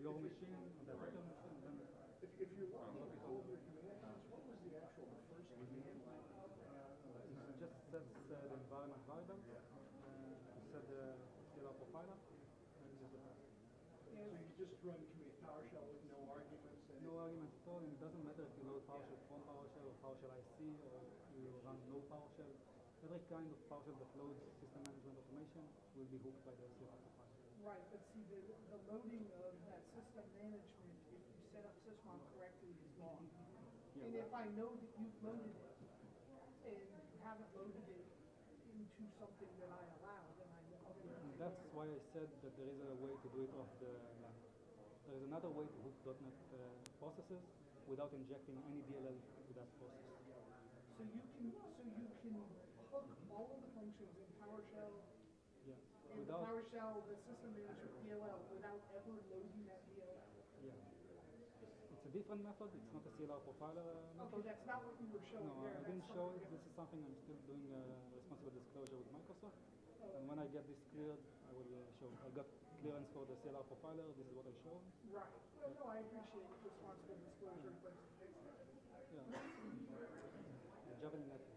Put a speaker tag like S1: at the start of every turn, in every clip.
S1: your machine, on the virtual machine, then
S2: If you're looking at all of your command lines, what was the actual first command line?
S1: it just sets the environment variables, you set the CLR profiler, and use the test.
S2: So you just run command PowerShell with no arguments and
S1: No arguments at all, and it doesn't matter if you load PowerShell from PowerShell or PowerShell IC or you run no PowerShell. Every kind of PowerShell that loads system management automation will be hooked by the CLR profiler.
S3: Right, but see, the loading of that system management, if you set up Sysmon correctly, is gone.
S1: Yeah.
S3: And if I know that you've loaded it, and you haven't loaded it into something that I allow, then I'm gonna.
S1: And that's why I said that there is a way to do it off the NAT. There is another way to hook .NET processes without injecting any DLL to that process.
S3: So you can hook all of the functions in PowerShell
S1: Yeah.
S3: and the PowerShell, the system management DLL, without ever loading that DLL.
S1: Yeah. It's a different method. It's not a CLR profiler method.
S3: Okay, that's not what you were showing
S1: No,
S3: there.
S1: I
S3: That's
S1: didn't show it.
S3: something
S1: This is something I'm still doing responsible disclosure with Microsoft. And when I get this cleared, I will show. I got clearance for the CLR profiler. This is what I show.
S3: Right. Well, no, I appreciate responsible disclosure, but it's
S1: Yeah. The Javelin networks.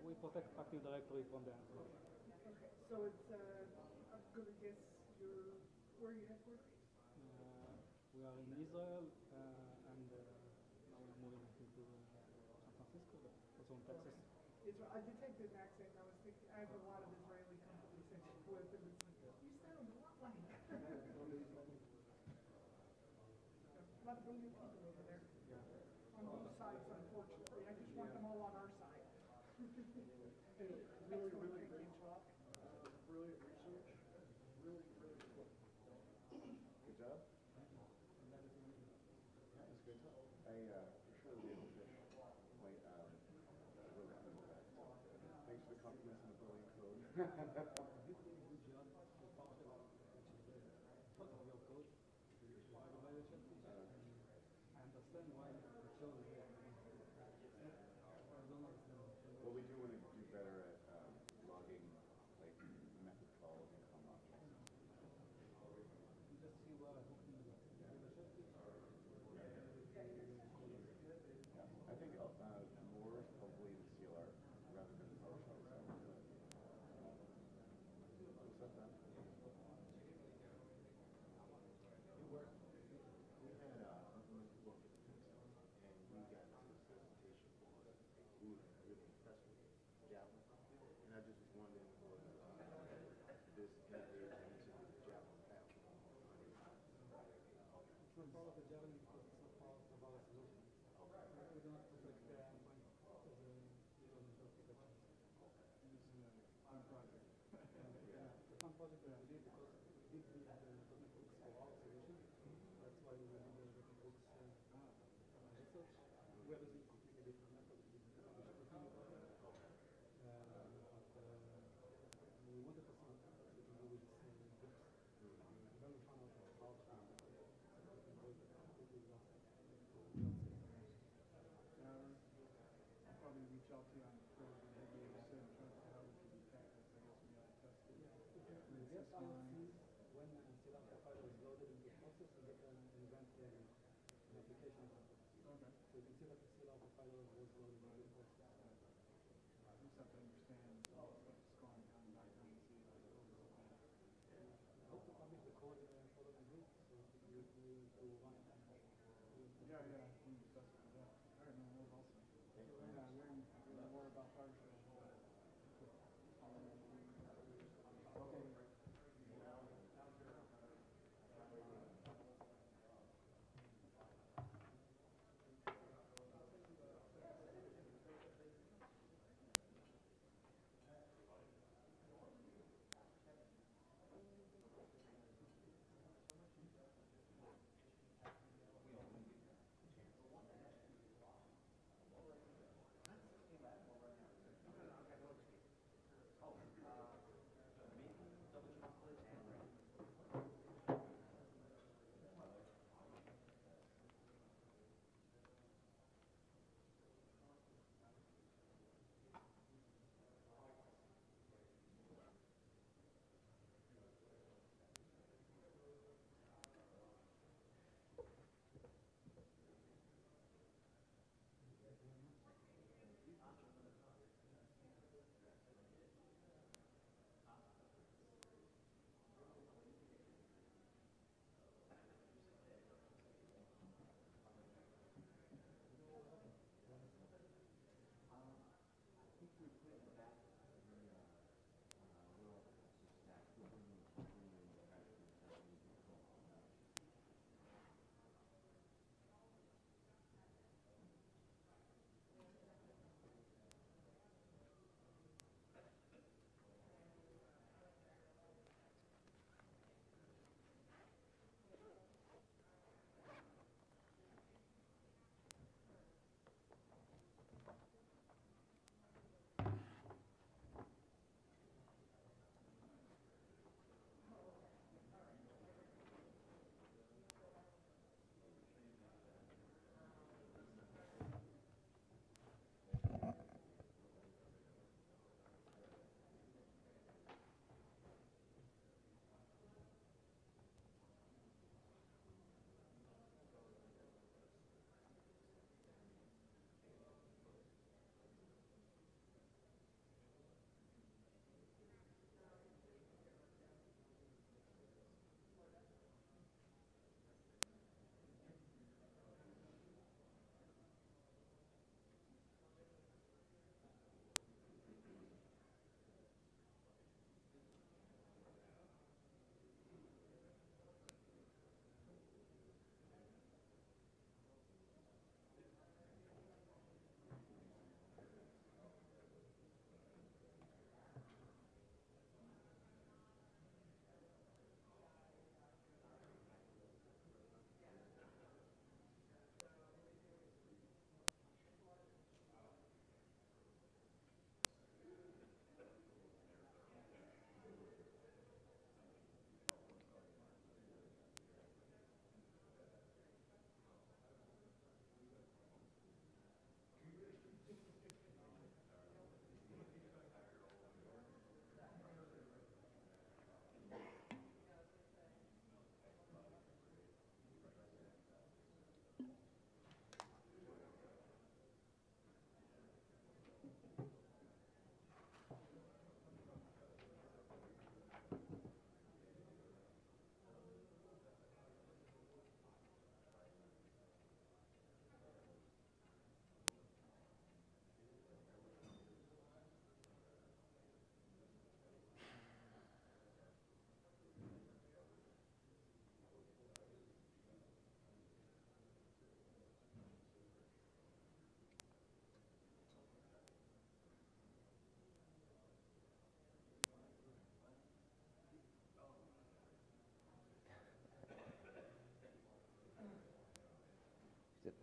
S1: We protect Active Directory from the endpoint.
S3: okay. So it's I'm gonna guess where are you headquartered?
S1: We are in Israel, and now we are moving I think, to San Francisco, but also in Texas.
S3: I detected an accent, and I was thinking I have a lot of Israeli companies that you with, and it's like you sound a lot like. A lot of brilliant people over there. On both sides, unfortunately. I just want them all on our side.
S2: really, really great talk. Brilliant research. Really, really cool.
S4: Good job. Yeah, it's good talk. For sure the little fish might really come into that. So thanks for the compliments on the brilliant code.
S1: You did a good job with PowerShell, which is part of your code. I understand why you chose it. I don't understand.
S4: Well, we do want to do better at logging like method calls and common objects.
S1: You just see what I hooked into the
S4: Yeah, I think more is probably the CLR rather than the PowerShell. So, what's up, man?
S5: It worked. We had implemented both of the systems, and we got into a solicitation for it. We were really impressed with Javelin, and I just was wondering was this integrated into the Javelin platform.
S1: It's not part of the Javelin because it's not part of our solution. We do not protect the endpoint as a user protection.
S2: Using a fun project.
S1: It's a fun project that we did because we did build the .NET Hooks for our solution. That's why we did the .NET Hooks research. We are using completely different methods. We should continue about that. We wanted to see what we can do with these hooks. And then we found out that PowerShell can build it completely without
S2: I'll probably reach out to you on Thursday, maybe you said, try to see how we can do practice. I guess we gotta test it.
S1: You get IOCs when CLR profiler is loaded into a process, you get an event, an application event.
S2: Okay.
S1: So you can see that the CLR profiler was loaded into the process.
S2: I just have to understand all the stuff that's going on back on the scene.
S1: I hope to publish the code following week, so you to run it.
S2: Yeah, we discussed it. Yeah. All right, man, that was awesome. Yeah, I learned more about PowerShell. Okay.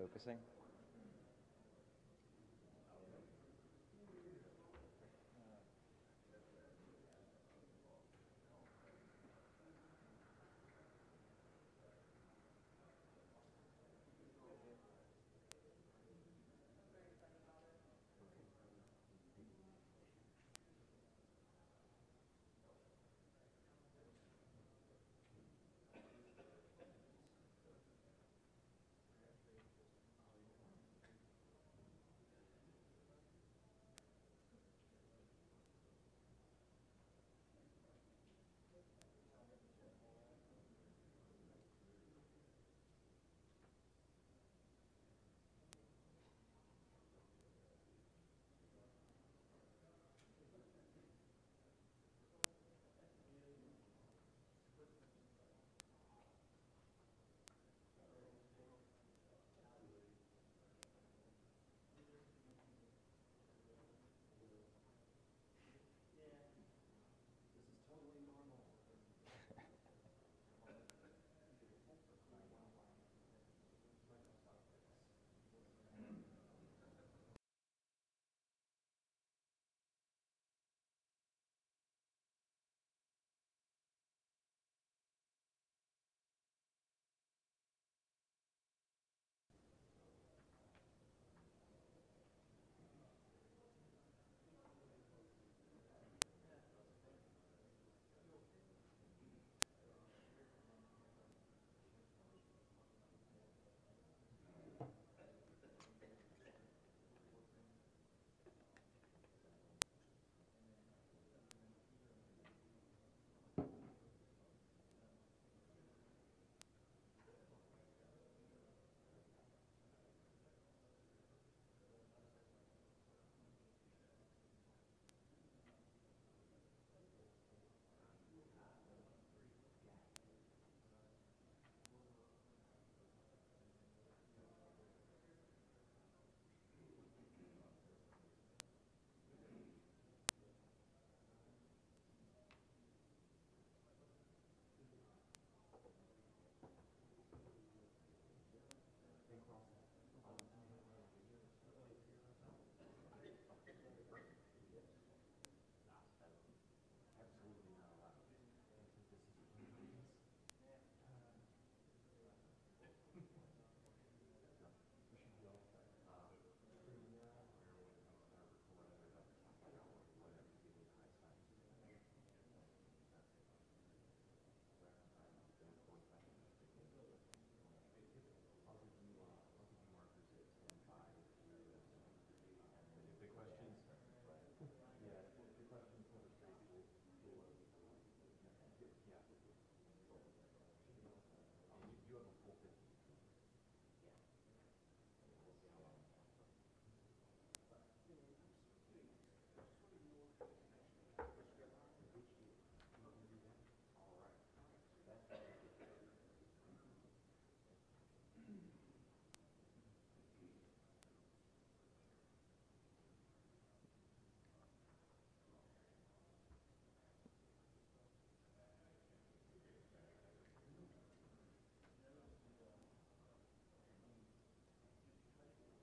S6: focusing.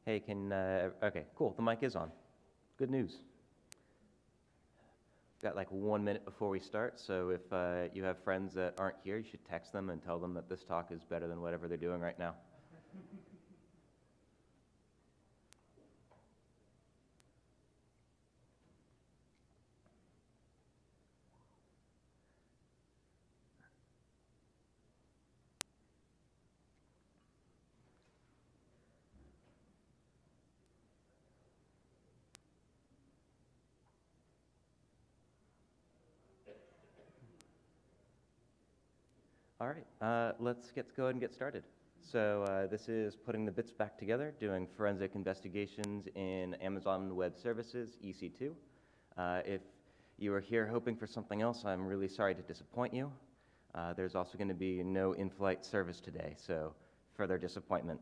S6: Hey, okay, cool, the mic is on. Good news. Got like 1 minute before we start, so if you have friends that aren't here, you should text them and tell them that this talk is better than whatever they're doing right now. All right, let's go ahead and get started. So this is putting the bits back together, doing forensic investigations in Amazon Web Services, EC2. If you are here hoping for something else, I'm really sorry to disappoint you. There's also going to be no in-flight service today, so further disappointment.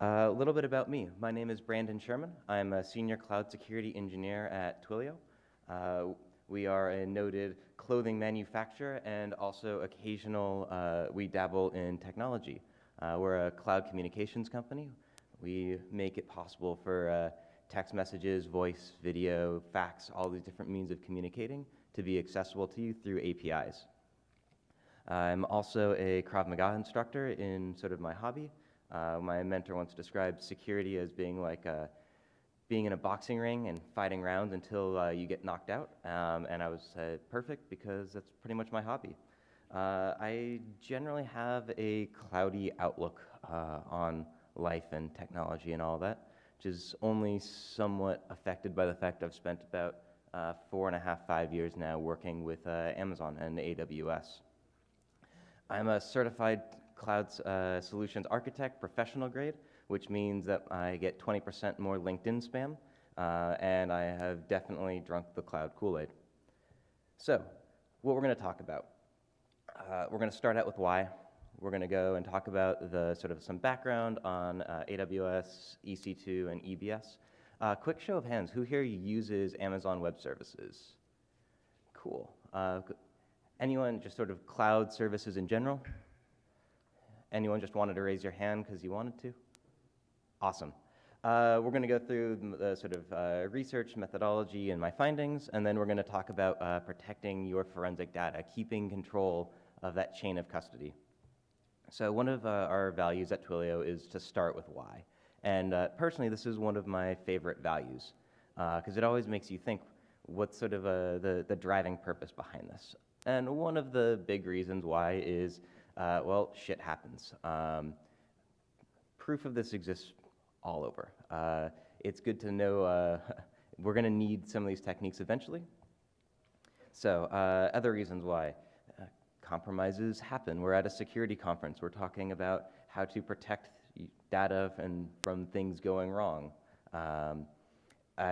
S6: A little bit about me. My name is Brandon Sherman. I'm a senior cloud security engineer at Twilio. We are a noted clothing manufacturer and also we dabble in technology. We're a cloud communications company. We make it possible for text messages, voice, video, fax, all these different means of communicating to be accessible to you through APIs. I'm also a Krav Maga instructor in sort of my hobby. My mentor once described security as being like being in a boxing ring and fighting rounds until you get knocked out. And I was perfect because that's pretty much my hobby. I generally have a cloudy outlook on life and technology and all that, which is only somewhat affected by the fact I've spent about 4.5, 5 years now working with Amazon and AWS. I'm a certified cloud solutions architect, professional grade, which means that I get 20% more LinkedIn spam, and I have definitely drunk the cloud Kool-Aid. So, what we're going to talk about. We're going to start out with why. We're going to go and talk about the sort of some background on AWS, EC2, and EBS. Quick show of hands, who here uses Amazon Web Services? Cool. Anyone just sort of cloud services in general? Anyone just wanted to raise your hand because you wanted to? Awesome. We're going to go through the sort of research methodology and my findings, and then we're going to talk about protecting your forensic data, keeping control of that chain of custody. So one of our values at Twilio is to start with why. And personally, this is one of my favorite values because it always makes you think, what's sort of the driving purpose behind this? And one of the big reasons why is, well, shit happens. Proof of this exists all over. It's good to know we're going to need some of these techniques eventually. So other reasons why. Compromises happen. We're at a security conference. We're talking about how to protect data from things going wrong.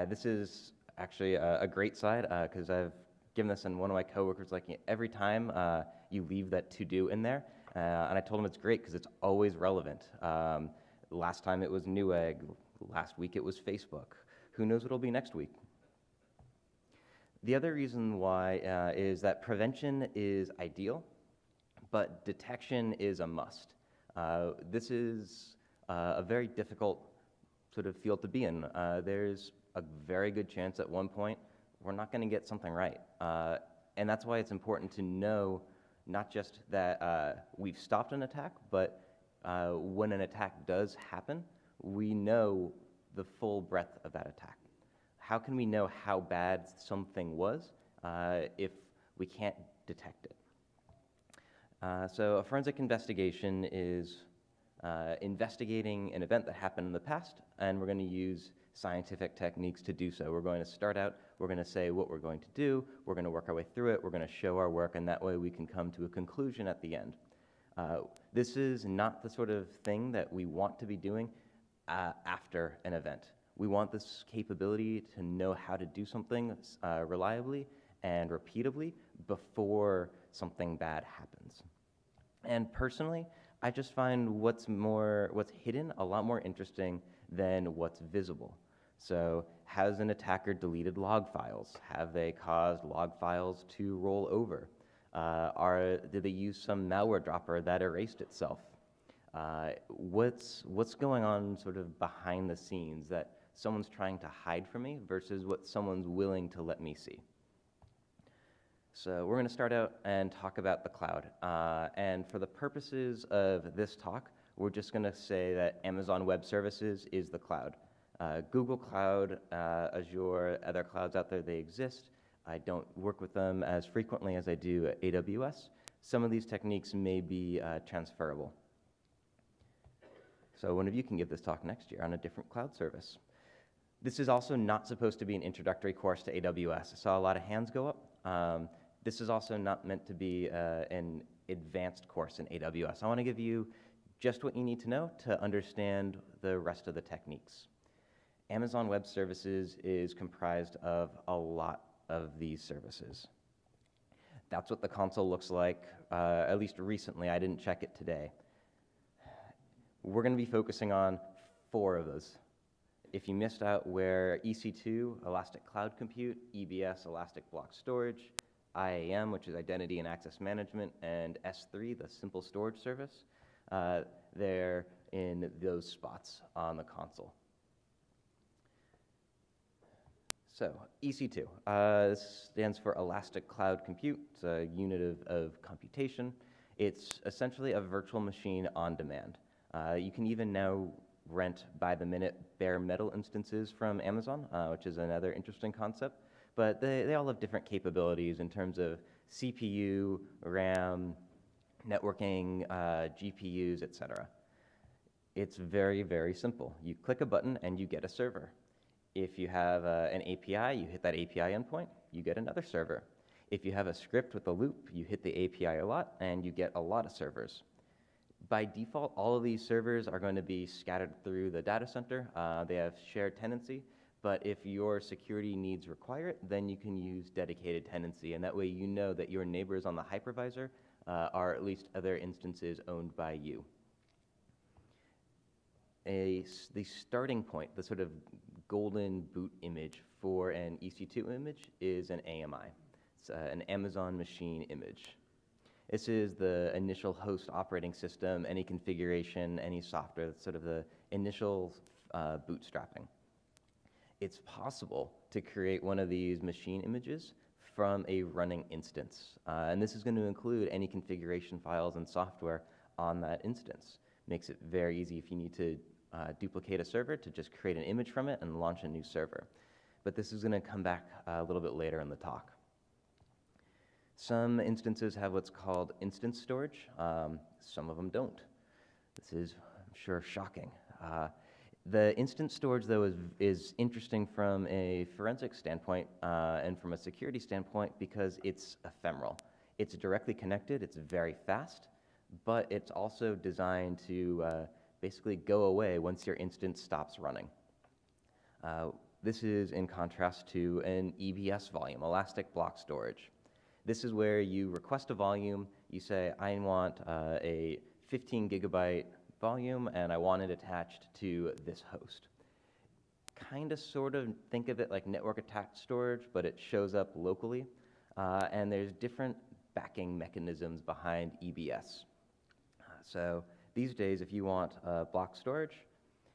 S6: This is actually a great slide because I've given this, and one of my coworkers, like, every time you leave that to-do in there, and I told him it's great because it's always relevant. Last time it was Newegg. Last week it was Facebook. Who knows what it'll be next week? The other reason why is that prevention is ideal, but detection is a must. This is a very difficult sort of field to be in. There's a very good chance at one point we're not going to get something right. And that's why it's important to know not just that we've stopped an attack, but when an attack does happen, we know the full breadth of that attack. How can we know how bad something was if we can't detect it? So a forensic investigation is investigating an event that happened in the past, and we're going to use scientific techniques to do so. We're going to start out, we're going to say what we're going to do, we're going to work our way through it, we're going to show our work, and that way we can come to a conclusion at the end. This is not the sort of thing that we want to be doing after an event. We want this capability to know how to do something reliably and repeatably before something bad happens. And personally, I just find what's hidden a lot more interesting than what's visible. So, has an attacker deleted log files? Have they caused log files to roll over? Did they use some malware dropper that erased itself? What's going on sort of behind the scenes that someone's trying to hide from me versus what someone's willing to let me see? So we're going to start out and talk about the cloud. And for the purposes of this talk, we're just going to say that Amazon Web Services is the cloud. Google Cloud, Azure, other clouds out there, they exist. I don't work with them as frequently as I do at AWS. Some of these techniques may be transferable. So one of you can give this talk next year on a different cloud service. This is also not supposed to be an introductory course to AWS. I saw a lot of hands go up. This is also not meant to be an advanced course in AWS. I want to give you just what you need to know to understand the rest of the techniques. Amazon Web Services is comprised of a lot of these services. That's what the console looks like, at least recently. I didn't check it today. We're going to be focusing on 4 of those. If you missed out where EC2, Elastic Cloud Compute, EBS, Elastic Block Storage, IAM, which is Identity and Access Management, and S3, the Simple Storage Service, there in those spots on the console. So EC2, this stands for Elastic Cloud Compute. It's a unit of computation. It's essentially a virtual machine on demand. You can even now rent by the minute bare metal instances from Amazon, which is another interesting concept. But they all have different capabilities in terms of CPU, RAM, networking, GPUs, etc. It's very, very simple. You click a button and you get a server. If you have an API, you hit that API endpoint, you get another server. If you have a script with a loop, you hit the API a lot and you get a lot of servers. By default, all of these servers are going to be scattered through the data center. They have shared tenancy, but if your security needs require it, then you can use dedicated tenancy, and that way you know that your neighbors on the hypervisor are at least other instances owned by you. The starting point, the sort of golden boot image for an EC2 image is an AMI. It's an Amazon Machine Image. This is the initial host operating system, any configuration, any software, that's sort of the initial bootstrapping. It's possible to create one of these machine images from a running instance. And this is going to include any configuration files and software on that instance. Makes it very easy if you need to duplicate a server to just create an image from it and launch a new server. But this is going to come back a little bit later in the talk. Some instances have what's called instance storage. Some of them don't. This is, I'm sure, shocking. The instance storage, though, is interesting from a forensic standpoint and from a security standpoint because it's ephemeral. It's directly connected, it's very fast, but it's also designed to basically go away once your instance stops running. This is in contrast to an EBS volume, Elastic Block Storage. This is where you request a volume, you say, I want a 15 gigabyte volume and I want it attached to this host. Kind of sort of think of it like network attached storage, but it shows up locally. And there's different backing mechanisms behind EBS. So these days, if you want block storage,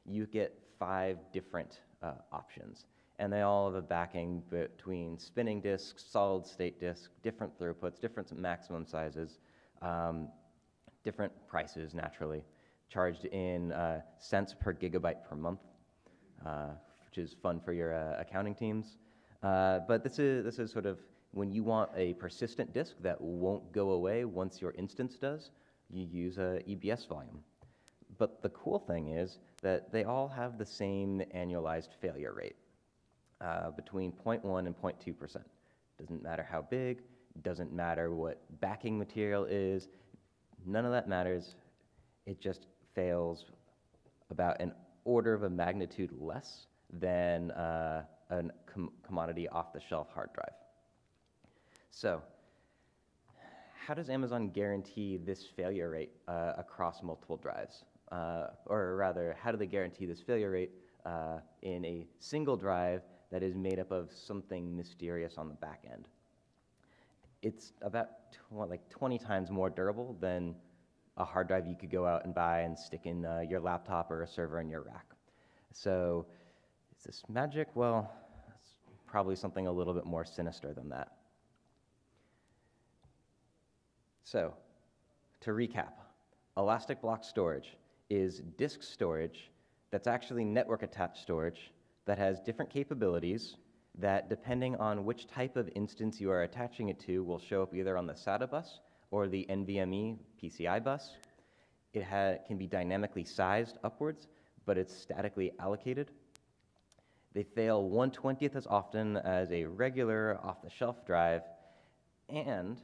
S6: you get 5 different options. And they all have a backing between spinning disks, solid state disks, different throughputs, different maximum sizes, different prices, naturally, charged in cents per gigabyte per month, which is fun for your accounting teams. But this is sort of when you want a persistent disk that won't go away once your instance does, you use a EBS volume. But the cool thing is that they all have the same annualized failure rate. Between 0.1 and 0.2%. Doesn't matter how big, doesn't matter what backing material is, none of that matters. It just fails about an order of a magnitude less than a commodity off-the-shelf hard drive. So, how does Amazon guarantee this failure rate across multiple drives? Or rather, how do they guarantee this failure rate in a single drive that is made up of something mysterious on the back end? It's about 20 times more durable than a hard drive you could go out and buy and stick in your laptop or a server in your rack. So is this magic? Well, it's probably something a little bit more sinister than that. So to recap, Elastic Block Storage is disk storage that's actually network attached storage that has different capabilities that, depending on which type of instance you are attaching it to, will show up either on the SATA bus or the NVMe PCI bus. It can be dynamically sized upwards, but it's statically allocated. They fail 1/20th as often as a regular off-the-shelf drive, and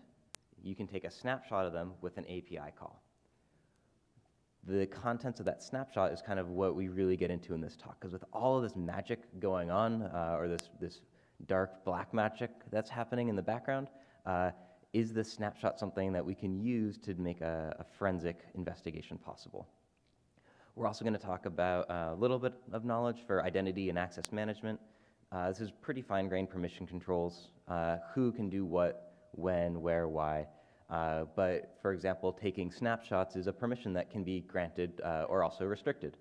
S6: you can take a snapshot of them with an API call. The contents of that snapshot is kind of what we really get into in this talk, because with all of this magic going on, or this dark black magic that's happening in the background, is this snapshot something that we can use to make a forensic investigation possible? We're also going to talk about a little bit of knowledge for identity and access management. This is pretty fine-grained permission controls, who can do what, when, where, why. But for example, taking snapshots is a permission that can be granted or also restricted.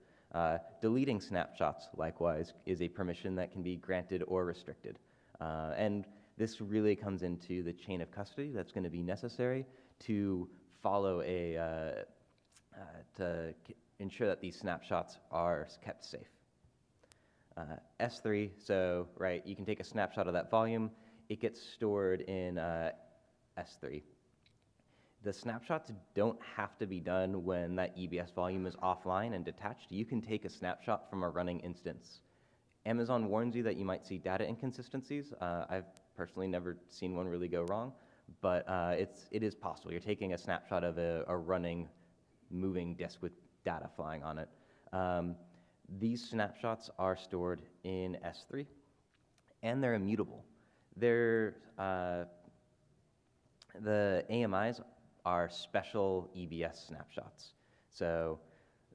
S6: Deleting snapshots, likewise, is a permission that can be granted or restricted. And this really comes into the chain of custody that's going to be necessary to follow to ensure that these snapshots are kept safe. S3, so right, you can take a snapshot of that volume. It gets stored in S3. The snapshots don't have to be done when that EBS volume is offline and detached. You can take a snapshot from a running instance. Amazon warns you that you might see data inconsistencies. I've personally never seen one really go wrong, but it is possible. You're taking a snapshot of a running, moving disk with data flying on it. These snapshots are stored in S3, and they're immutable. The AMIs are special EBS snapshots. So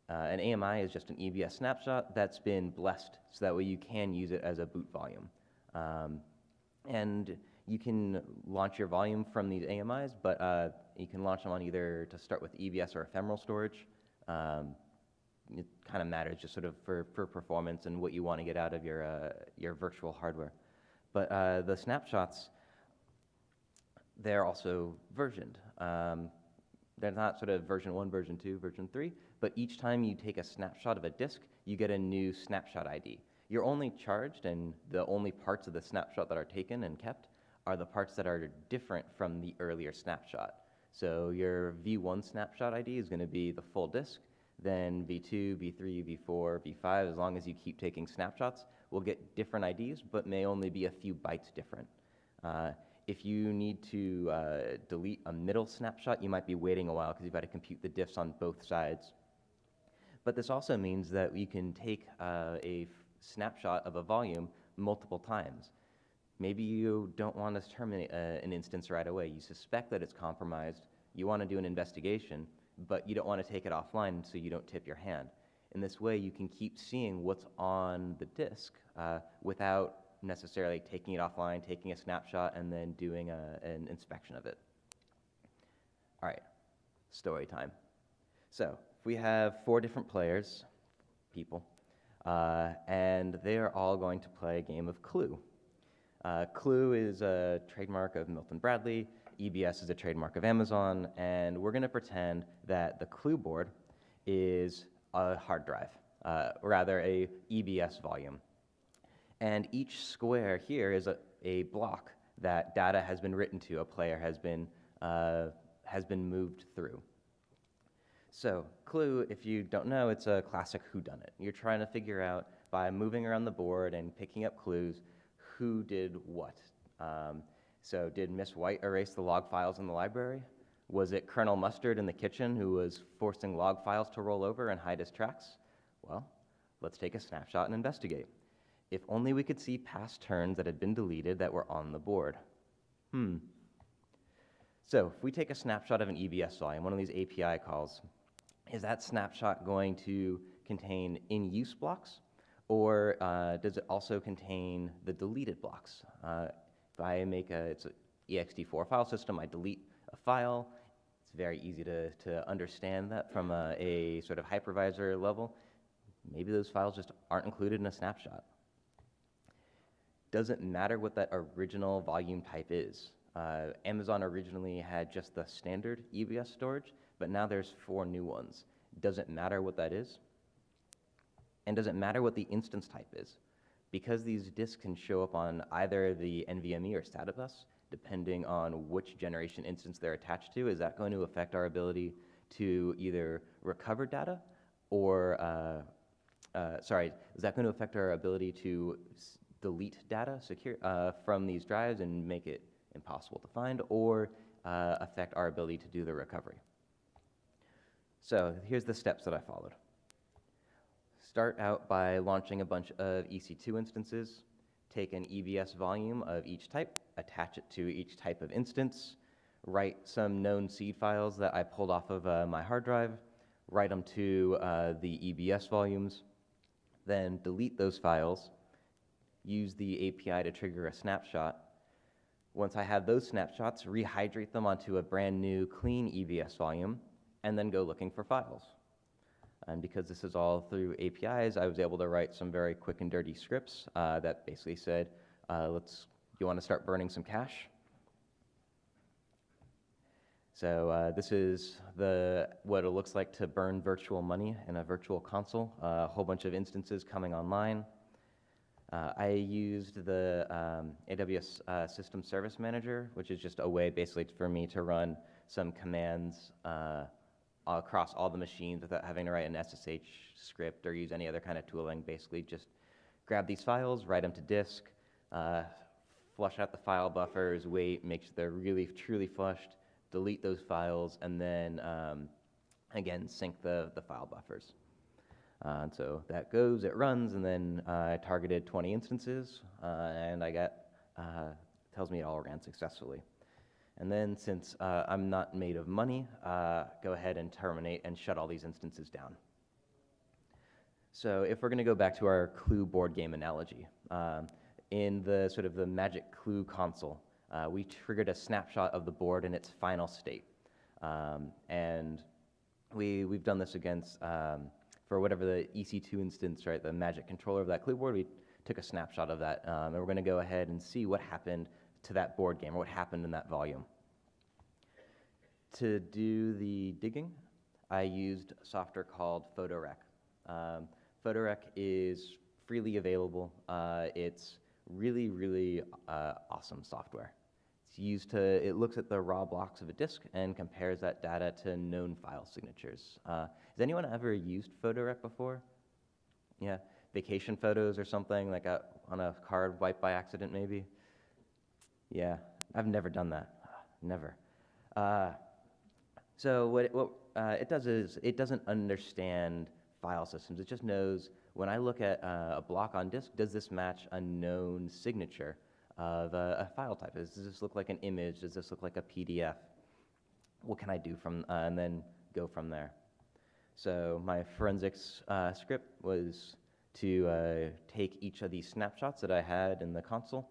S6: an AMI is just an EBS snapshot that's been blessed, so that way you can use it as a boot volume. And you can launch your volume from these AMIs, but you can launch them on either to start with EBS or ephemeral storage. It kind of matters just sort of for performance and what you want to get out of your virtual hardware. But the snapshots, they're also versioned. They're not sort of version 1, version 2, version 3, but each time you take a snapshot of a disk, you get a new snapshot ID. You're only charged, and the only parts of the snapshot that are taken and kept are the parts that are different from the earlier snapshot. So your V1 snapshot ID is going to be the full disk, then V2, V3, V4, V5, as long as you keep taking snapshots, will get different IDs, but may only be a few bytes different. If you need to delete a middle snapshot, you might be waiting a while because you've got to compute the diffs on both sides. But this also means that we can take a snapshot of a volume multiple times. Maybe you don't want to terminate an instance right away. You suspect that it's compromised. You want to do an investigation, but you don't want to take it offline so you don't tip your hand. In this way, you can keep seeing what's on the disk without necessarily taking it offline, taking a snapshot, and then doing an inspection of it. All right, story time. So if we have 4 different people, and they are all going to play a game of Clue. Clue is a trademark of Milton Bradley, EBS is a trademark of Amazon, and we're going to pretend that the Clue board is a hard drive, rather a EBS volume. And each square here is a block that data has been written to, a player has been moved through. So Clue, if you don't know, it's a classic whodunit. You're trying to figure out, by moving around the board and picking up clues, who did what. So did Miss White erase the log files in the library? Was it Colonel Mustard in the kitchen who was forcing log files to roll over and hide his tracks? Well, let's take a snapshot and investigate. If only we could see past turns that had been deleted that were on the board. So if we take a snapshot of an EBS volume, one of these API calls, is that snapshot going to contain in-use blocks, or does it also contain the deleted blocks? If I make it's an ext4 file system, I delete a file. It's very easy to understand that from a sort of hypervisor level. Maybe those files just aren't included in a snapshot. Doesn't matter what that original volume type is. Amazon originally had just the standard EBS storage, but now there's 4 new ones. Doesn't matter what that is, and doesn't matter what the instance type is. Because these disks can show up on either the NVMe or SATA bus, depending on which generation instance they're attached to, is that going to affect our ability to either recover data or, is that going to affect our ability to delete data from these drives and make it impossible to find, or affect our ability to do the recovery? So here's the steps that I followed. Start out by launching a bunch of EC2 instances, take an EBS volume of each type, attach it to each type of instance, write some known seed files that I pulled off of my hard drive, write them to the EBS volumes, then delete those files, use the API to trigger a snapshot. Once I have those snapshots, rehydrate them onto a brand new clean EBS volume, and then go looking for files. And because this is all through APIs, I was able to write some very quick and dirty scripts that basically said, you want to start burning some cache? So this is what it looks like to burn virtual money in a virtual console, a whole bunch of instances coming online. I used the AWS System Service Manager, which is just a way basically for me to run some commands across all the machines without having to write an SSH script or use any other kind of tooling. Basically just grab these files, write them to disk, flush out the file buffers, wait, make sure they're really truly flushed, delete those files, and then again sync the file buffers. And so that goes, it runs, and then I targeted 20 instances, and I got, tells me it all ran successfully. And then since I'm not made of money, go ahead and terminate and shut all these instances down. So if we're going to go back to our Clue board game analogy, in the sort of the Magic Clue console, we triggered a snapshot of the board in its final state. And we've done this against, for whatever the EC2 instance, right, the Magic controller of that Clue board, we took a snapshot of that, and we're going to go ahead and see what happened to that board game, or what happened in that volume. To do the digging, I used software called Photorec. Photorec is freely available. It's really, really awesome software. It's used to, it looks at the raw blocks of a disk and compares that data to known file signatures. Has anyone ever used Photorec before? Yeah, vacation photos or something, like on a card wiped by accident maybe? Yeah, I've never done that, never. So what it does is it doesn't understand file systems. It just knows when I look at a block on disk, does this match a known signature of a file type? Does this look like an image? Does this look like a PDF? What can I do from, and then go from there. So my forensics script was to take each of these snapshots that I had in the console,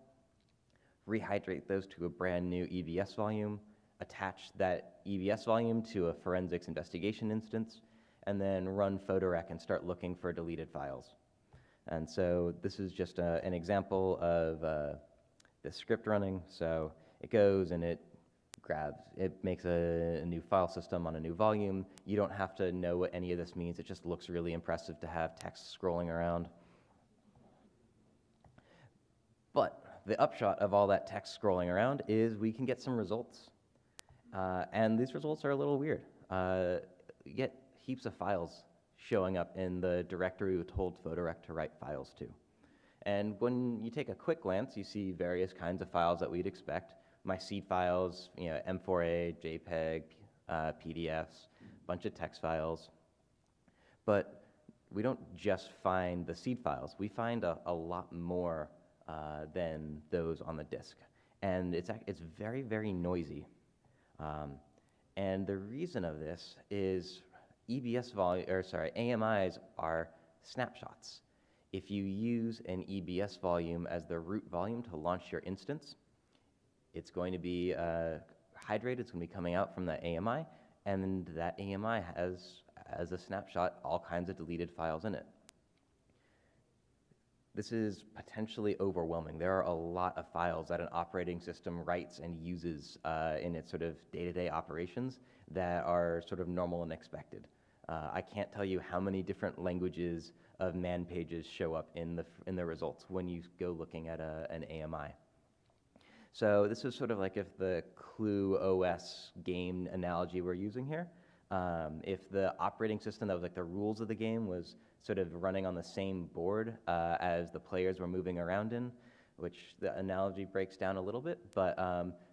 S6: rehydrate those to a brand new EBS volume, attach that EBS volume to a forensics investigation instance, and then run Photorec and start looking for deleted files. And so this is just an example of the script running. So it goes and it grabs, it makes a new file system on a new volume. You don't have to know what any of this means. It just looks really impressive to have text scrolling around. But the upshot of all that text scrolling around is we can get some results. And these results are a little weird. You get heaps of files showing up in the directory we told Photorec to write files to. And when you take a quick glance, you see various kinds of files that we'd expect. My seed files, you know, M4A, JPEG, PDFs, a bunch of text files. But we don't just find the seed files. We find a lot more than those on the disk. And it's very, very noisy. And the reason of this is AMIs are snapshots. If you use an EBS volume as the root volume to launch your instance, it's going to be hydrated, it's going to be coming out from that AMI, and that AMI has, as a snapshot, all kinds of deleted files in it. This is potentially overwhelming. There are a lot of files that an operating system writes and uses in its sort of day-to-day operations that are sort of normal and expected. I can't tell you how many different languages of man pages show up in the results when you go looking at an AMI. So this is sort of like if the Clue OS game analogy we're using here. If the operating system that was like the rules of the game was sort of running on the same board as the players were moving around in, which the analogy breaks down a little bit, but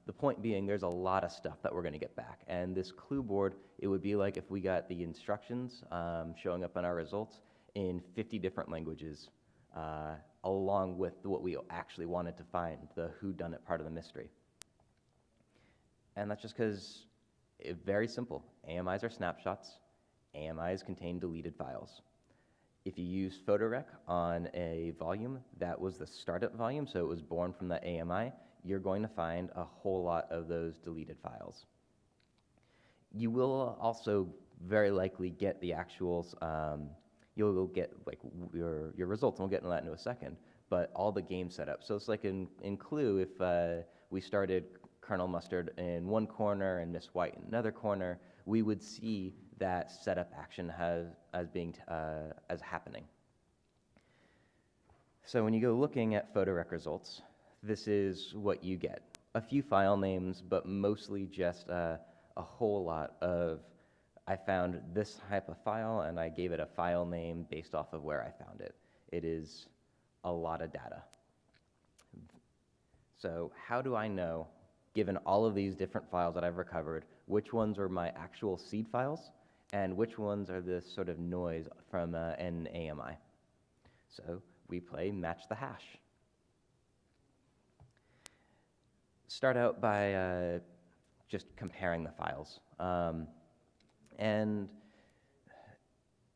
S6: the point being there's a lot of stuff that we're going to get back. And this Clue board, it would be like if we got the instructions showing up in our results in 50 different languages, along with what we actually wanted to find, the whodunit part of the mystery. And that's just because it's very simple. AMIs are snapshots. AMIs contain deleted files. If you use Photorec on a volume, that was the startup volume, so it was born from the AMI. you're going to find a whole lot of those deleted files. You will also very likely get the actuals, you'll get like your results, and we'll get into that in a second, but all the game setup. So it's like in Clue, if we started Colonel Mustard in one corner and Miss White in another corner, we would see that setup action as happening. So when you go looking at PhotoRec results, this is what you get. A few file names, but mostly just a whole lot of, I found this type of file and I gave it a file name based off of where I found it. It is a lot of data. So how do I know, given all of these different files that I've recovered, which ones are my actual seed files and which ones are this sort of noise from an AMI? So we play match the hash. Start out by just comparing the files. And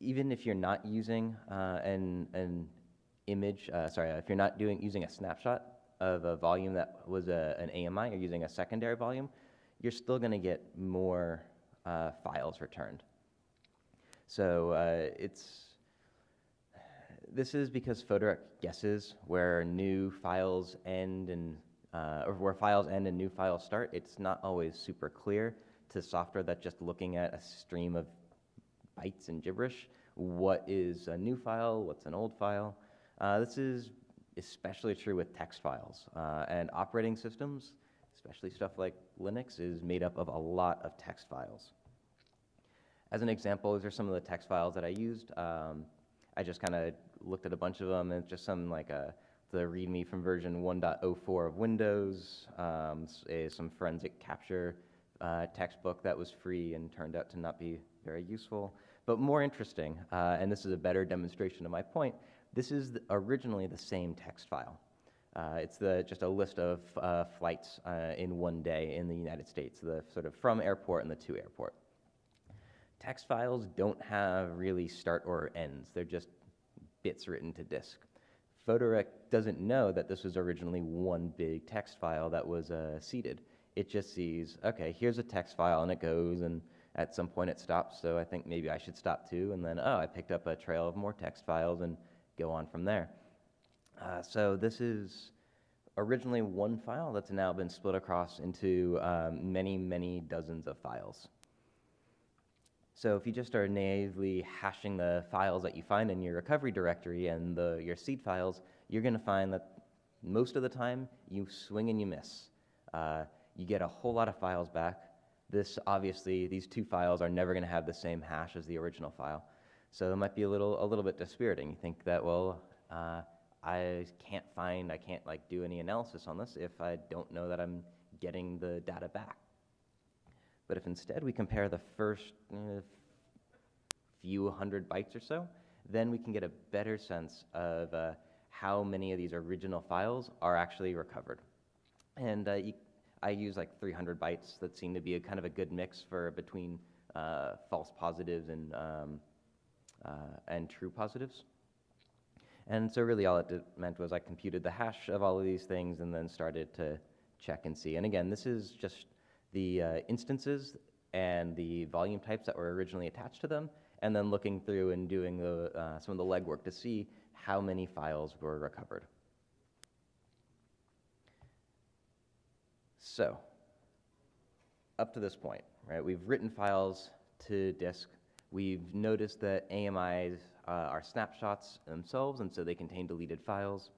S6: even if you're not using an image, if you're not using a snapshot of a volume that was an AMI, or using a secondary volume, you're still going to get more files returned. So this is because PhotoRec guesses where new files end and or where files end and new files start. It's not always super clear to software that's just looking at a stream of bytes and gibberish. What is a new file? What's an old file? This is especially true with text files. And operating systems, especially stuff like Linux, is made up of a lot of text files. As an example, these are some of the text files that I used. I just kind of looked at a bunch of them, and just some like the README from version 1.04 of Windows, some forensic capture textbook that was free and turned out to not be very useful. But more interesting, and this is a better demonstration of my point, this is originally the same text file. It's just a list of flights in one day in the United States, the sort of from airport and the to airport. Text files don't have really start or ends. They're just bits written to disk. PhotoRec doesn't know that this was originally one big text file that was seeded. It just sees, okay, here's a text file, and it goes, and at some point it stops, so I think maybe I should stop too, and then, I picked up a trail of more text files and go on from there. So this is originally one file that's now been split across into many, many dozens of files. So if you just are naively hashing the files that you find in your recovery directory and your seed files, you're going to find that most of the time you swing and you miss. You get a whole lot of files back. These two files are never going to have the same hash as the original file. So it might be a little bit dispiriting. You think that, well, I can't like do any analysis on this if I don't know that I'm getting the data back. But if instead we compare the first few hundred bytes or so, then we can get a better sense of how many of these original files are actually recovered. And I use like 300 bytes. That seemed to be a kind of a good mix between false positives and true positives. And so really all it meant was I computed the hash of all of these things and then started to check and see. And again, this is just the instances and the volume types that were originally attached to them, and then looking through and doing some of the legwork to see how many files were recovered. So, up to this point, right, we've written files to disk. We've noticed that AMIs are snapshots themselves, and so they contain deleted files.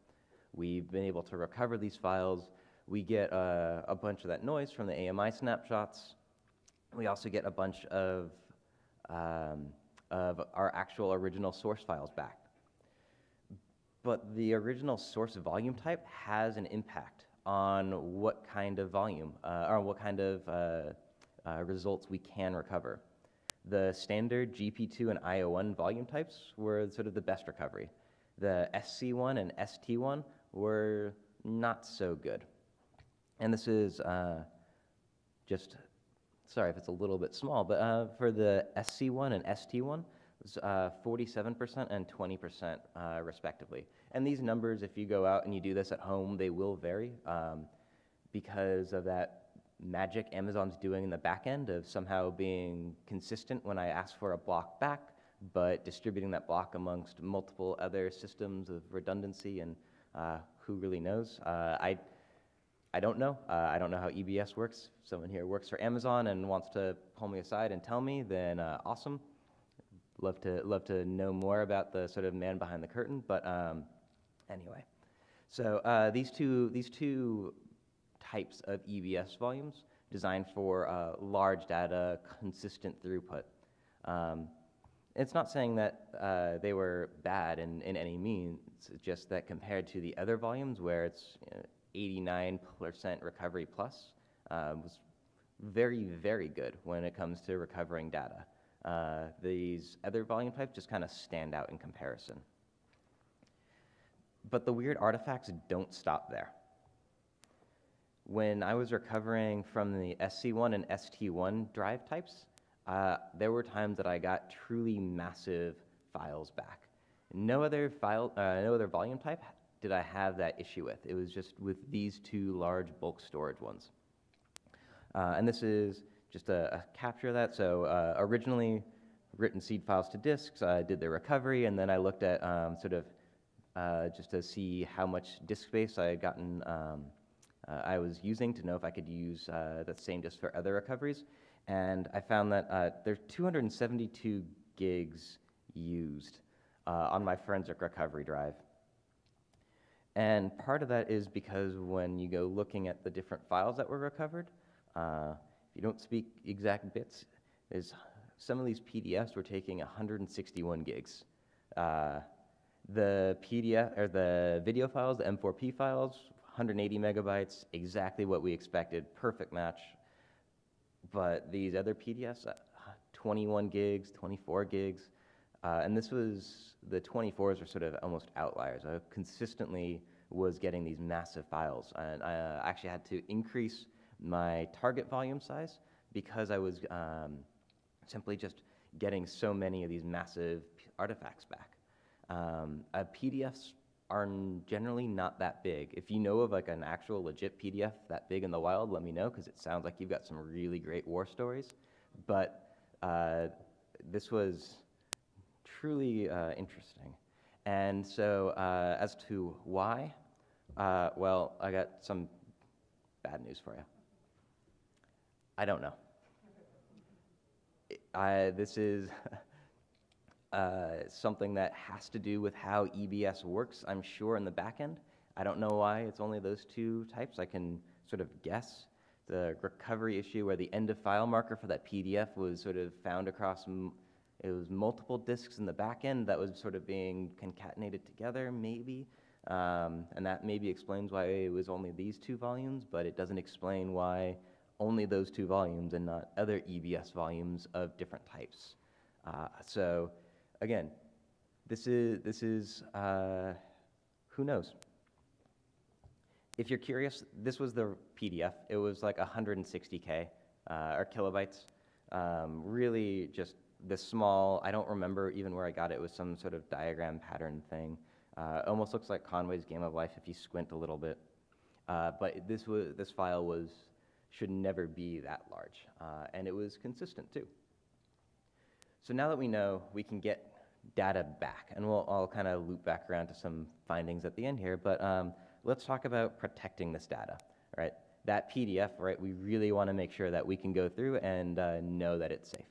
S6: We've been able to recover these files. We get a bunch of that noise from the AMI snapshots. We also get a bunch of our actual original source files back. But the original source volume type has an impact on what kind of volume, or what kind of results we can recover. The standard GP2 and IO1 volume types were sort of the best recovery. The SC1 and ST1 were not so good. And this is just, sorry if it's a little bit small, but for the SC1 and ST1, it was 47% and 20% respectively. And these numbers, if you go out and you do this at home, they will vary. because of that magic Amazon's doing in the back end of somehow being consistent when I ask for a block back, but distributing that block amongst multiple other systems of redundancy, and who really knows? I don't know. I don't know how EBS works. If someone here works for Amazon and wants to pull me aside and tell me, then awesome. Love to know more about the sort of man behind the curtain. But anyway, so these two types of EBS volumes designed for large data, consistent throughput. It's not saying that they were bad in any means, it's just that compared to the other volumes where it's 89% recovery plus, was very, very good when it comes to recovering data. These other volume types just kind of stand out in comparison. But the weird artifacts don't stop there. When I was recovering from the SC1 and ST1 drive types, there were times that I got truly massive files back. No other volume type did I have that issue with. It was just with these two large bulk storage ones. And this is just a capture of that. So originally written seed files to disks, I did the recovery, and then I looked at just to see how much disk space I had gotten, I was using to know if I could use that same disk for other recoveries. And I found that there's 272 gigs used on my forensic recovery drive. And part of that is because when you go looking at the different files that were recovered, if you don't speak exact bits, some of these PDFs were taking 161 gigs. The PDF or the video files, the M4P files, 180 megabytes, exactly what we expected, perfect match. But these other PDFs, 21 gigs, 24 gigs, and the 24s were sort of almost outliers. I consistently was getting these massive files, and I actually had to increase my target volume size because I was simply just getting so many of these massive artifacts back. PDFs are generally not that big. If you know of like an actual legit PDF that big in the wild, let me know, because it sounds like you've got some really great war stories. But this was truly interesting. And so as to why, well, I got some bad news for you. I don't know. This is something that has to do with how EBS works, I'm sure, in the back end. I don't know why it's only those two types. I can sort of guess. The recovery issue where the end of file marker for that PDF was sort of found across, it was multiple disks in the back end that was sort of being concatenated together, maybe. And that maybe explains why it was only these two volumes, but it doesn't explain why only those two volumes and not other EBS volumes of different types. So again, this is who knows? If you're curious, this was the PDF. It was like 160K or kilobytes. Really just this small. I don't remember even where I got it. It was some sort of diagram pattern thing. Almost looks like Conway's Game of Life if you squint a little bit. But this file should never be that large, and it was consistent too. So now that we know we can get data back, and I'll kind of loop back around to some findings at the end here, but let's talk about protecting this data, right? That PDF, right, we really want to make sure that we can go through and know that it's safe.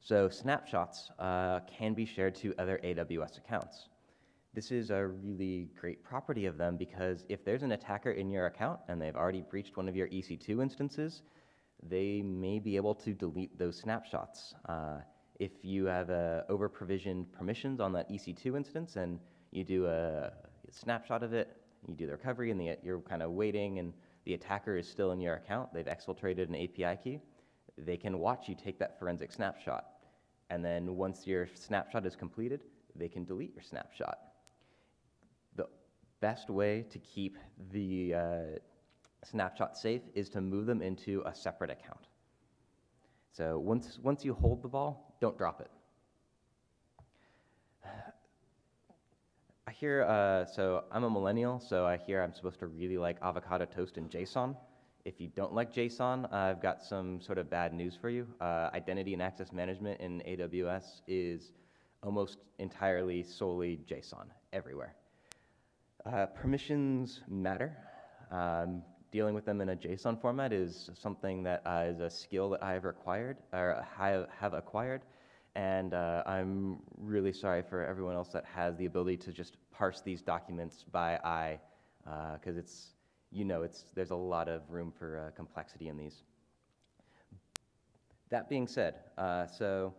S6: So snapshots can be shared to other AWS accounts. This is a really great property of them because if there's an attacker in your account and they've already breached one of your EC2 instances, they may be able to delete those snapshots. If you have over-provisioned permissions on that EC2 instance and you do a snapshot of it, you do the recovery, and you're kind of waiting, and the attacker is still in your account, they've exfiltrated an API key, they can watch you take that forensic snapshot. And then once your snapshot is completed, they can delete your snapshot. The best way to keep the snapshot safe is to move them into a separate account. So once you hold the ball, don't drop it. here, so I'm a millennial, so I hear I'm supposed to really like avocado toast and JSON. If you don't like JSON, I've got some sort of bad news for you. Identity and access management in AWS is almost entirely solely JSON everywhere. Permissions matter. Dealing with them in a JSON format is something that is a skill that I have acquired, and I'm really sorry for everyone else that has the ability to just parse these documents by eye, because there's a lot of room for complexity in these. That being said, so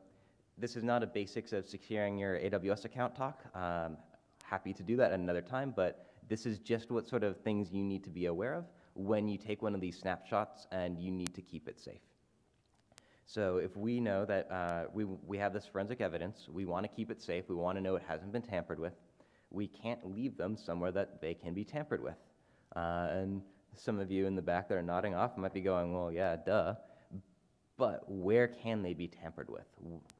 S6: this is not a basics of securing your AWS account talk. Happy to do that at another time, but this is just what sort of things you need to be aware of when you take one of these snapshots and you need to keep it safe. So if we know that we have this forensic evidence, we want to keep it safe, we want to know it hasn't been tampered with, we can't leave them somewhere that they can be tampered with. And some of you in the back that are nodding off might be going, well, yeah, duh. But where can they be tampered with?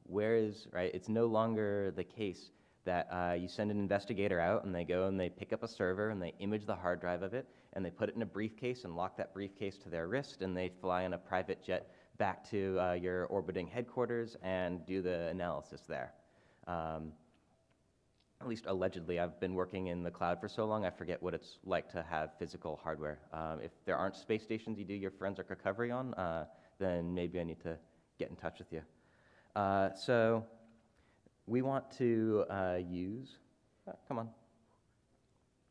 S6: Where is, right? It's no longer the case that you send an investigator out and they go and they pick up a server and they image the hard drive of it and they put it in a briefcase and lock that briefcase to their wrist and they fly in a private jet back to your orbiting headquarters and do the analysis there. At least allegedly. I've been working in the cloud for so long, I forget what it's like to have physical hardware. If there aren't space stations you do your forensic recovery on, then maybe I need to get in touch with you. So we want to use, come on,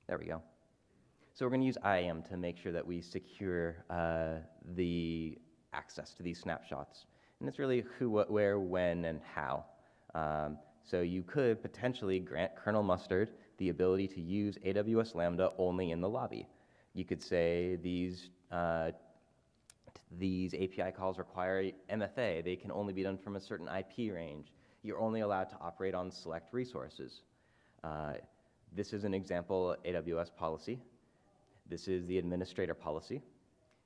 S6: there we go. So we're going to use IAM to make sure that we secure the access to these snapshots. And it's really who, what, where, when, and how. So you could potentially grant Colonel Mustard the ability to use AWS Lambda only in the lobby. You could say these API calls require MFA. They can only be done from a certain IP range. You're only allowed to operate on select resources. This is an example AWS policy. This is the administrator policy.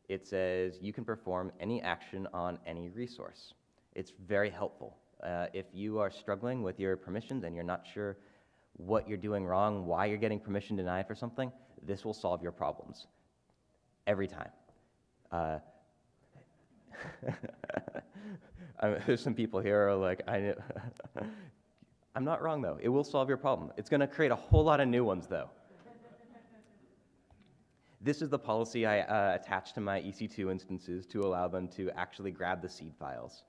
S6: It says you can perform any action on any resource. It's very helpful. If you are struggling with your permissions and you're not sure what you're doing wrong, why you're getting permission denied for something, this will solve your problems every time. There's some people here who are like, I'm not wrong though. It will solve your problem. It's going to create a whole lot of new ones though. This is the policy I attached to my EC2 instances to allow them to actually grab the seed files.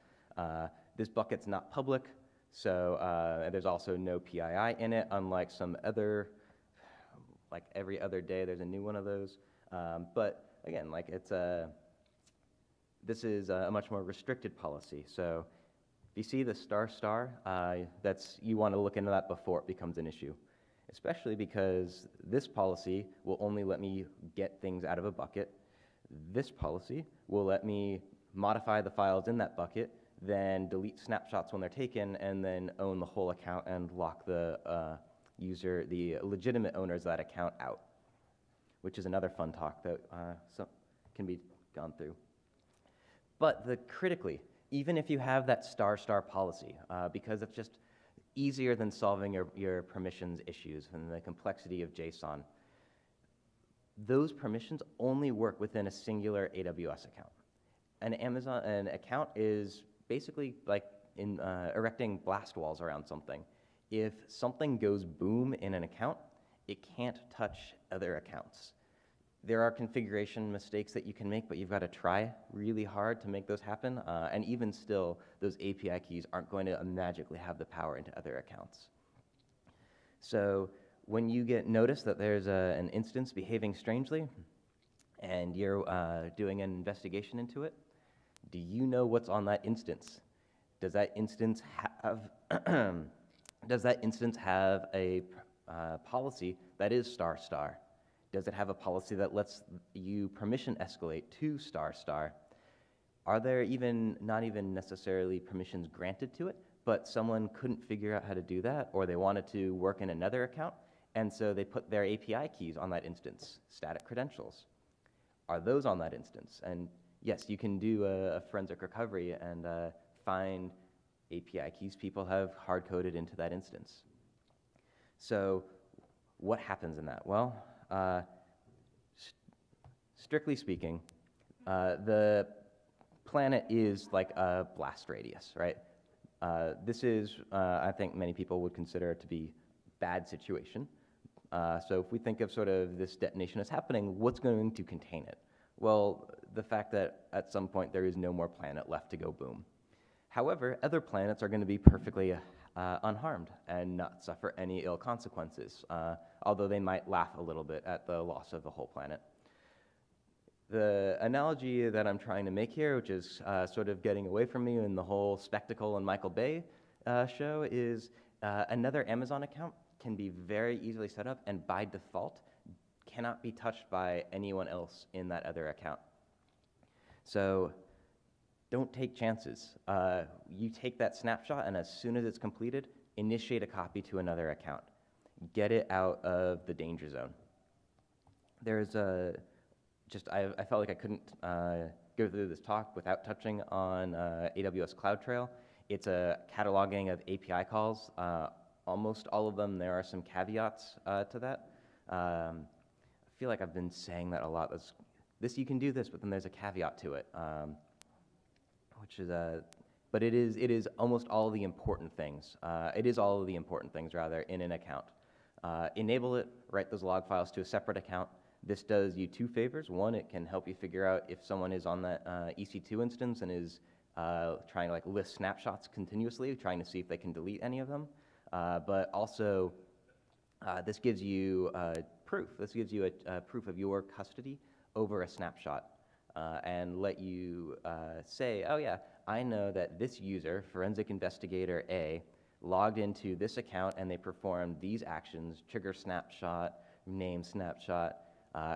S6: This bucket's not public, so there's also no PII in it, unlike some other, like every other day there's a new one of those. But again, like this is a much more restricted policy. So if you see the star, you want to look into that before it becomes an issue. Especially because this policy will only let me get things out of a bucket. This policy will let me modify the files in that bucket, then delete snapshots when they're taken, and then own the whole account and lock the the legitimate owners of that account out, which is another fun talk that can be gone through. But critically, even if you have that star policy, because it's just easier than solving your permissions issues and the complexity of JSON, those permissions only work within a singular AWS account. An account is basically like erecting blast walls around something. If something goes boom in an account, it can't touch other accounts. There are configuration mistakes that you can make, but you've got to try really hard to make those happen. And even still, those API keys aren't going to magically have the power into other accounts. So when you get notice that there's an instance behaving strangely, and you're doing an investigation into it, do you know what's on that instance? Does that instance have a policy that is star? Does it have a policy that lets you permission escalate to star? Are there not even necessarily permissions granted to it, but someone couldn't figure out how to do that, or they wanted to work in another account, and so they put their API keys on that instance, static credentials? Are those on that instance? And yes, you can do a forensic recovery and find API keys people have hard-coded into that instance. So what happens in that? Well, strictly speaking, the planet is like a blast radius, right? This is, I think many people would consider it to be bad situation. So if we think of sort of this detonation as happening, what's going to contain it? Well, the fact that at some point there is no more planet left to go boom. However, other planets are going to be perfectly unharmed and not suffer any ill consequences, although they might laugh a little bit at the loss of the whole planet. The analogy that I'm trying to make here, which is sort of getting away from me in the whole Spectacle and Michael Bay show, is another Amazon account can be very easily set up and by default cannot be touched by anyone else in that other account. So don't take chances. You take that snapshot, and as soon as it's completed, initiate a copy to another account. Get it out of the danger zone. There's a I felt like I couldn't go through this talk without touching on AWS CloudTrail. It's a cataloging of API calls. Almost all of them, there are some caveats to that. I feel like I've been saying that a lot. You can do this, but then there's a caveat to it, which is but it is almost all the important things. It is all of the important things, rather, in an account. Enable it, write those log files to a separate account. This does you two favors. One, it can help you figure out if someone is on that EC2 instance and is trying to like list snapshots continuously, trying to see if they can delete any of them. But also, this gives you proof. This gives you a proof of your custody over a snapshot and let you say, oh yeah, I know that this user, Forensic Investigator A, logged into this account and they performed these actions: trigger snapshot, name snapshot,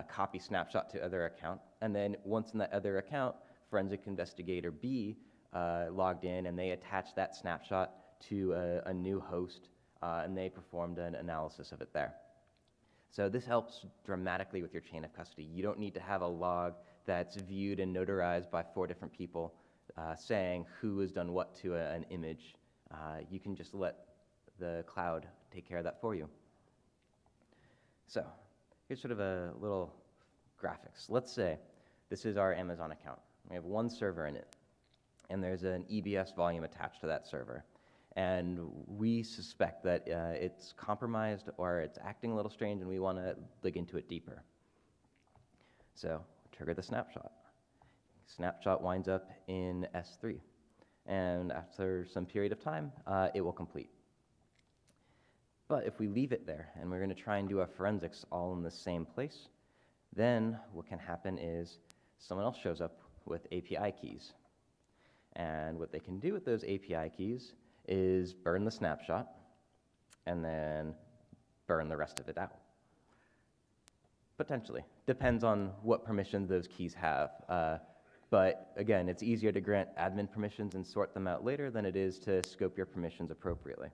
S6: copy snapshot to other account. And then once in that other account, Forensic Investigator B logged in and they attached that snapshot to a new host and they performed an analysis of it there. So this helps dramatically with your chain of custody. You don't need to have a log that's viewed and notarized by 4 different people saying who has done what to an image. You can just let the cloud take care of that for you. So here's sort of a little graphics. Let's say this is our Amazon account. We have one server in it, and there's an EBS volume attached to that server. And we suspect that it's compromised or it's acting a little strange, and we want to dig into it deeper. So trigger the snapshot. Snapshot winds up in S3. And after some period of time, it will complete. But if we leave it there, and we're going to try and do our forensics all in the same place, then what can happen is someone else shows up with API keys. And what they can do with those API keys is burn the snapshot and then burn the rest of it out. Potentially. Depends on what permissions those keys have. But again, it's easier to grant admin permissions and sort them out later than it is to scope your permissions appropriately.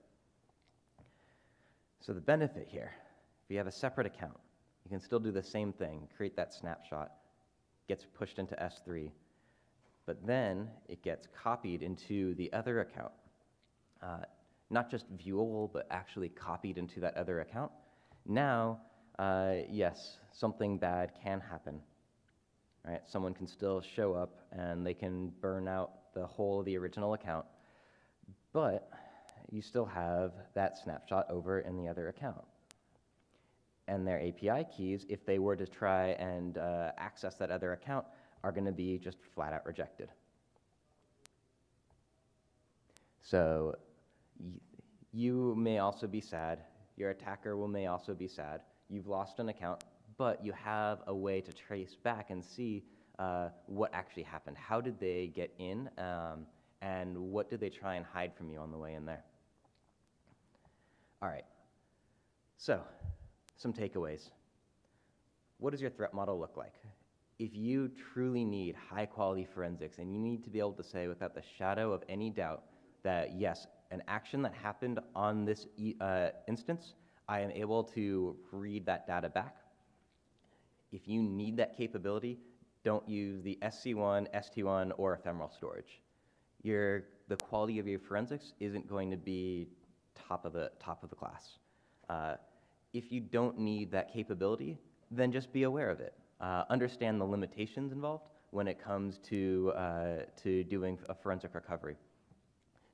S6: So the benefit here, if you have a separate account, you can still do the same thing, create that snapshot, gets pushed into S3, but then it gets copied into the other account. Not just viewable, but actually copied into that other account. Now, yes, something bad can happen. Right? Someone can still show up and they can burn out the whole of the original account, but you still have that snapshot over in the other account. And their API keys, if they were to try and access that other account, are going to be just flat out rejected. So you may also be sad, your attacker may also be sad, you've lost an account, but you have a way to trace back and see what actually happened. How did they get in, and what did they try and hide from you on the way in there? All right, so some takeaways. What does your threat model look like? If you truly need high-quality forensics, and you need to be able to say without the shadow of any doubt that, yes, an action that happened on this instance, I am able to read that data back. If you need that capability, don't use the SC1, ST1, or ephemeral storage. The quality of your forensics isn't going to be top of the class. If you don't need that capability, then just be aware of it. Understand the limitations involved when it comes to doing a forensic recovery.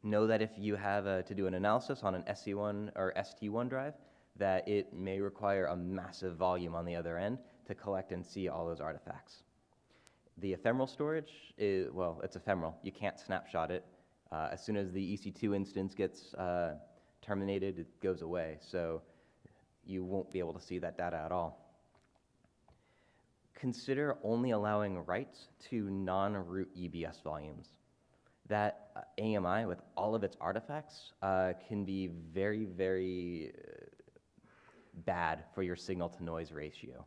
S6: Know that if you have to do an analysis on an SC1 or ST1 drive, that it may require a massive volume on the other end to collect and see all those artifacts. The ephemeral storage is, well, it's ephemeral. You can't snapshot it. As soon as the EC2 instance gets terminated, it goes away. So you won't be able to see that data at all. Consider only allowing writes to non-root EBS volumes. That AMI, with all of its artifacts, can be very, very bad for your signal-to-noise ratio.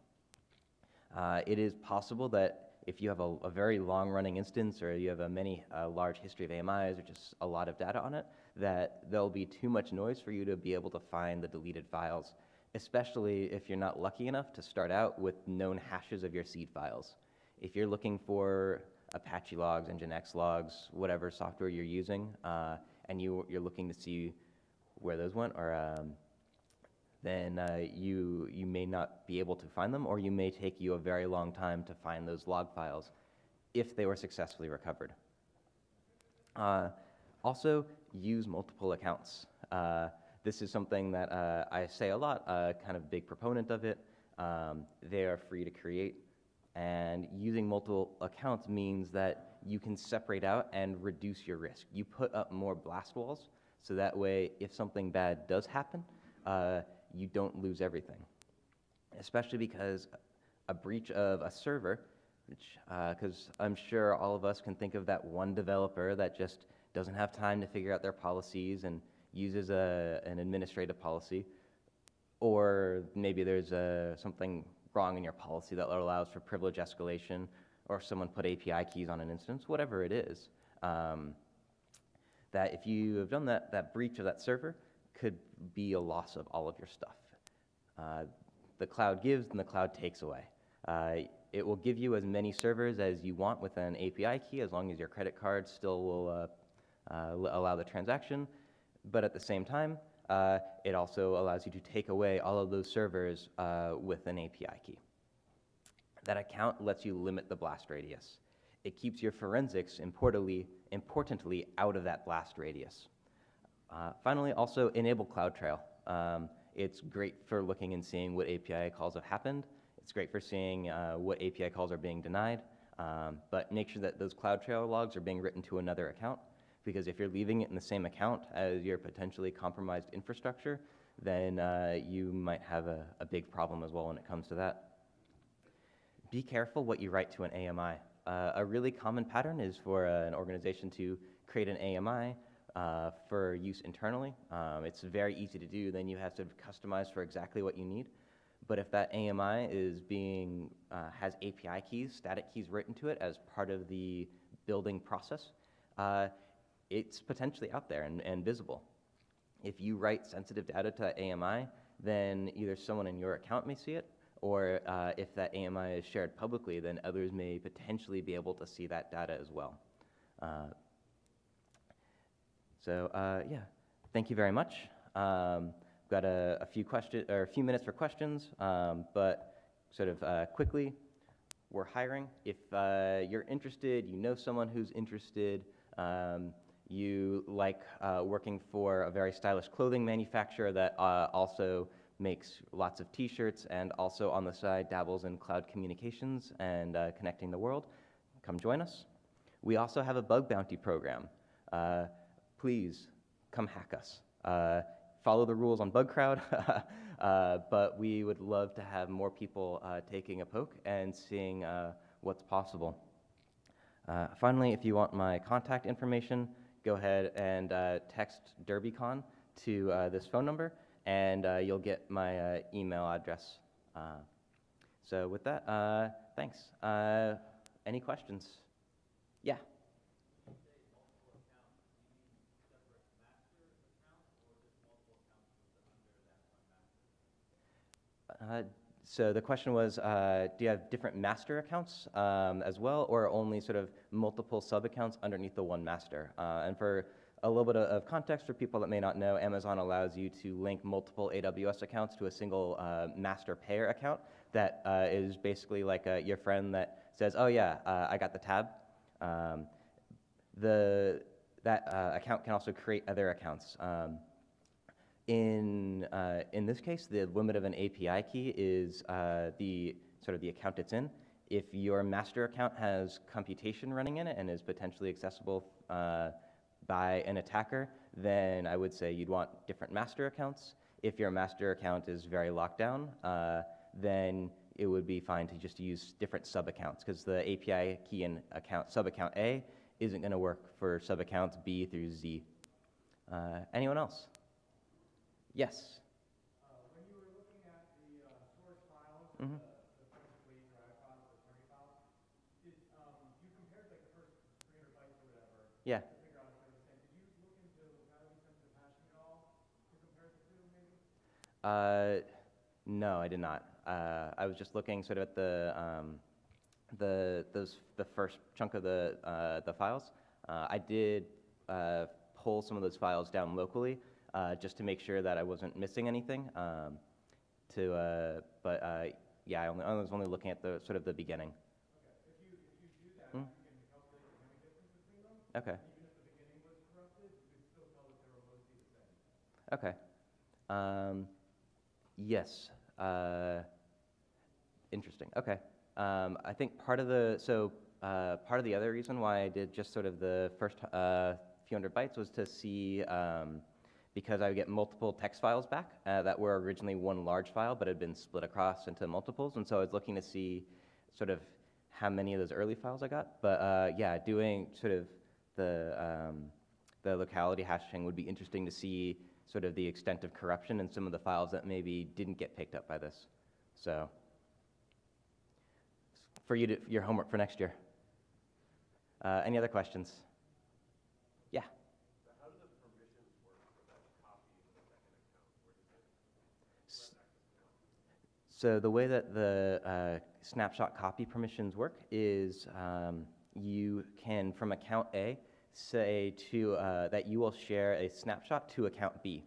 S6: It is possible that if you have a very long-running instance or you have a large history of AMIs or just a lot of data on it, that there'll be too much noise for you to be able to find the deleted files, especially if you're not lucky enough to start out with known hashes of your seed files. If you're looking for Apache logs, Nginx logs, whatever software you're using, and you're looking to see where those went, or then you may not be able to find them, or you may take you a very long time to find those log files if they were successfully recovered. Also, use multiple accounts. This is something that I say a lot, kind of big proponent of it. They are free to create, and using multiple accounts means that you can separate out and reduce your risk. You put up more blast walls, so that way, if something bad does happen, you don't lose everything. Especially because a breach of a server, because I'm sure all of us can think of that one developer that just doesn't have time to figure out their policies and uses an administrative policy, or maybe there's something wrong in your policy that allows for privilege escalation, or someone put API keys on an instance, whatever it is, that if you have done that breach of that server could be a loss of all of your stuff. The cloud gives and the cloud takes away. It will give you as many servers as you want with an API key, as long as your credit card still will allow the transaction. But at the same time, it also allows you to take away all of those servers with an API key. That account lets you limit the blast radius. It keeps your forensics, importantly, out of that blast radius. Finally, also enable CloudTrail. It's great for looking and seeing what API calls have happened. It's great for seeing what API calls are being denied. But make sure that those CloudTrail logs are being written to another account, because if you're leaving it in the same account as your potentially compromised infrastructure, then you might have a big problem as well when it comes to that. Be careful what you write to an AMI. A really common pattern is for an organization to create an AMI for use internally. It's very easy to do. Then you have to customize for exactly what you need. But if that AMI is has API keys, static keys written to it as part of the building process, it's potentially out there and visible. If you write sensitive data to that AMI, then either someone in your account may see it, or if that AMI is shared publicly, then others may potentially be able to see that data as well. Yeah, thank you very much. Got a few minutes for questions, but sort of quickly, we're hiring. If you're interested, you know someone who's interested, you like working for a very stylish clothing manufacturer that also makes lots of t-shirts and also on the side dabbles in cloud communications and connecting the world, come join us. We also have a bug bounty program. Please come hack us. Follow the rules on BugCrowd, but we would love to have more people taking a poke and seeing what's possible. Finally, if you want my contact information, go ahead and text DerbyCon to this phone number, and you'll get my email address. So with that, thanks. Any questions? Yeah. So the question was, do you have different master accounts as well, or only sort of multiple sub-accounts underneath the one master? And for a little bit of context for people that may not know, Amazon allows you to link multiple AWS accounts to a single master payer account that is basically like your friend that says, oh yeah, I got the tab. That account can also create other accounts. In this case, the limit of an API key is the account it's in. If your master account has computation running in it and is potentially accessible by an attacker, then I would say you'd want different master accounts. If your master account is very locked down, then it would be fine to just use different sub-accounts, because the API key in sub-account A isn't going to work for sub-accounts B through Z. Anyone else? Yes?
S1: When you were looking at the source files,
S6: Mm-hmm.
S1: the principally drive files, the attorney files, you compared like the first 300 bytes or whatever
S6: Yeah.
S1: to figure out if they're the same. Did you look into locality sensitive hashing at all to compare the two, maybe?
S6: No, I did not. I was just looking sort of at the first chunk of the files. I did pull some of those files down locally just to make sure that I wasn't missing anything. Yeah, I was only looking at the beginning.
S1: Okay. If you do that, you can calculate the memory difference between them.
S6: Okay.
S1: Even if the beginning was corrupted, you could still tell that they were mostly the same.
S6: Okay. Yes. Interesting. Okay. I think part of the other reason why I did just sort of the first few hundred bytes was to see, because I would get multiple text files back that were originally one large file but had been split across into multiples, and so I was looking to see sort of how many of those early files I got. But yeah, doing sort of the locality hashing would be interesting to see sort of the extent of corruption in some of the files that maybe didn't get picked up by this. So, for your homework for next year. Any other questions? Yeah.
S4: So how do the permissions work for that copy of the second account? Where does it
S6: So the way that the snapshot copy permissions work is you can, from account A, say that you will share a snapshot to account B.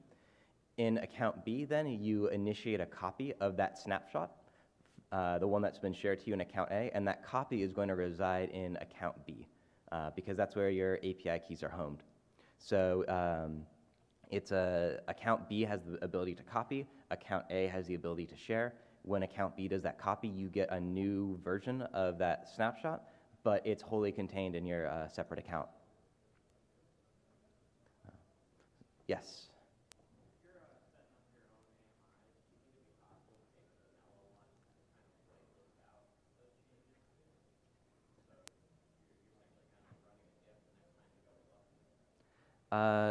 S6: In account B, then, you initiate a copy of that snapshot, the one that's been shared to you in account A, and that copy is going to reside in account B, because that's where your API keys are homed. So account B has the ability to copy, account A has the ability to share. When account B does that copy, you get a new version of that snapshot, but it's wholly contained in your separate account. Yes?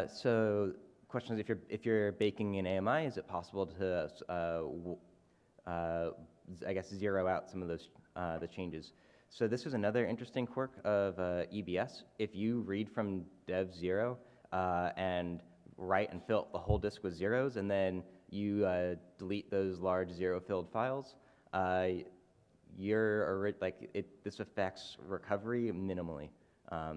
S6: So, question is, if you're baking in AMI, is it possible to, I guess, zero out some of those the changes? So this is another interesting quirk of EBS. If you read from dev 0 and write and fill the whole disk with zeros, and then you delete those large zero-filled files, this affects recovery minimally.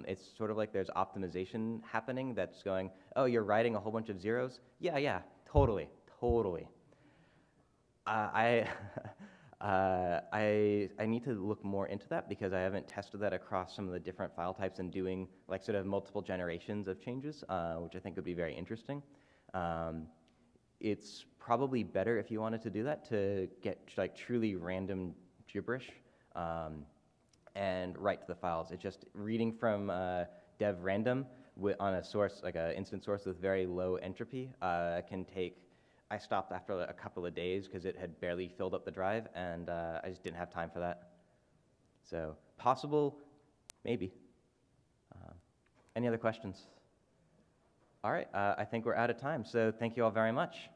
S6: It's sort of like there's optimization happening that's going, oh, you're writing a whole bunch of zeros? Yeah, totally. I need to look more into that because I haven't tested that across some of the different file types and doing like sort of multiple generations of changes, which I think would be very interesting. It's probably better if you wanted to do that to get like truly random gibberish and write to the files. It's just reading from dev random on a source, like an instant source with very low entropy, can take. I stopped after a couple of days because it had barely filled up the drive, and I just didn't have time for that. So possible, maybe. Any other questions? All right, I think we're out of time, so thank you all very much.